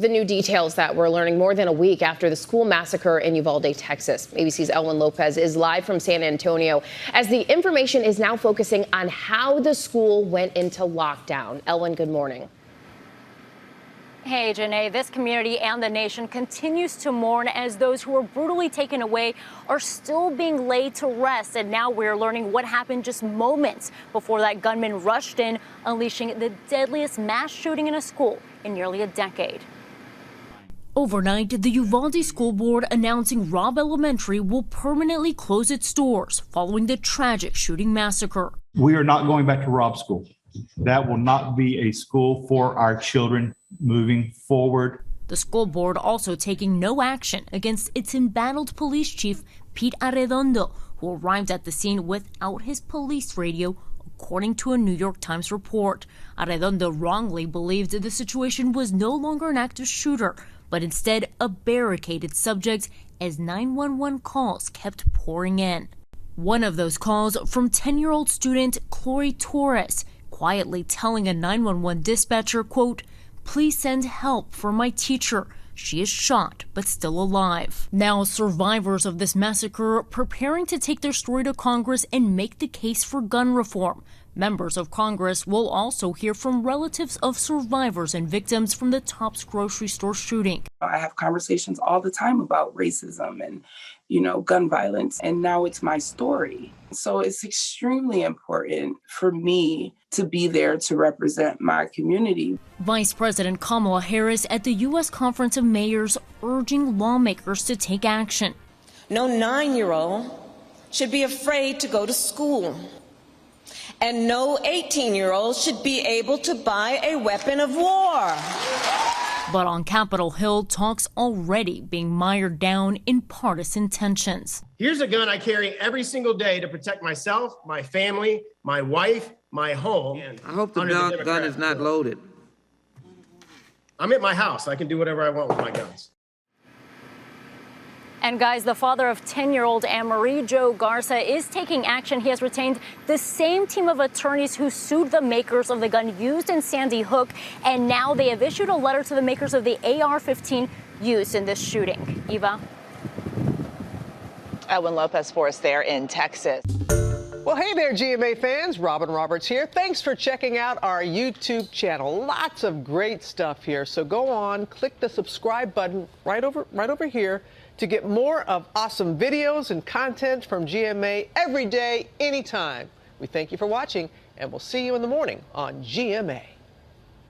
The new details that we're learning more than a week after the school massacre in Uvalde, Texas. ABC's Elwin Lopez is live from San Antonio as the information is now focusing on how the school went into lockdown. Elwin, good morning. Hey, Janae, this community and the nation continues to mourn as those who were brutally taken away are still being laid to rest. And now we're learning what happened just moments before that gunman rushed in, unleashing the deadliest mass shooting in a school in nearly a decade. Overnight, the Uvalde School Board announcing Robb Elementary will permanently close its doors following the tragic shooting massacre. We are not going back to Robb School. That will not be a school for our children moving forward. The school board also taking no action against its embattled police chief, Pete Arredondo, who arrived at the scene without his police radio, according to a New York Times report. Arredondo wrongly believed the situation was no longer an active shooter, but instead a barricaded subject as 911 calls kept pouring in. One of those calls from 10-year-old student Chloe Torres, quietly telling a 911 dispatcher, quote, "Please send help for my teacher. She is shot, but still alive." Now, survivors of this massacre preparing to take their story to Congress and make the case for gun reform. Members of Congress will also hear from relatives of survivors and victims from the Tops grocery store shooting. I have conversations all the time about racism and, gun violence, and now it's my story. So it's extremely important for me to be there to represent my community. Vice President Kamala Harris at the U.S. Conference of Mayors urging lawmakers to take action. No 9-year-old should be afraid to go to school. And no 18-year-old should be able to buy a weapon of war. But on Capitol Hill, talks already being mired down in partisan tensions. Here's a gun I carry every single day to protect myself, my family, my wife, my home. I hope the gun is not loaded. I'm at my house. I can do whatever I want with my guns. And guys, the father of 10-year-old Anne-Marie Jo Garza is taking action. He has retained the same team of attorneys who sued the makers of the gun used in Sandy Hook. And now they have issued a letter to the makers of the AR-15 used in this shooting. Eva? Elwin Lopez for us there in Texas. Well, hey there, GMA fans. Robin Roberts here. Thanks for checking out our YouTube channel. Lots of great stuff here. So go on, click the subscribe button right over here to get more of awesome videos and content from GMA every day, anytime. We thank you for watching, and we'll see you in the morning on GMA.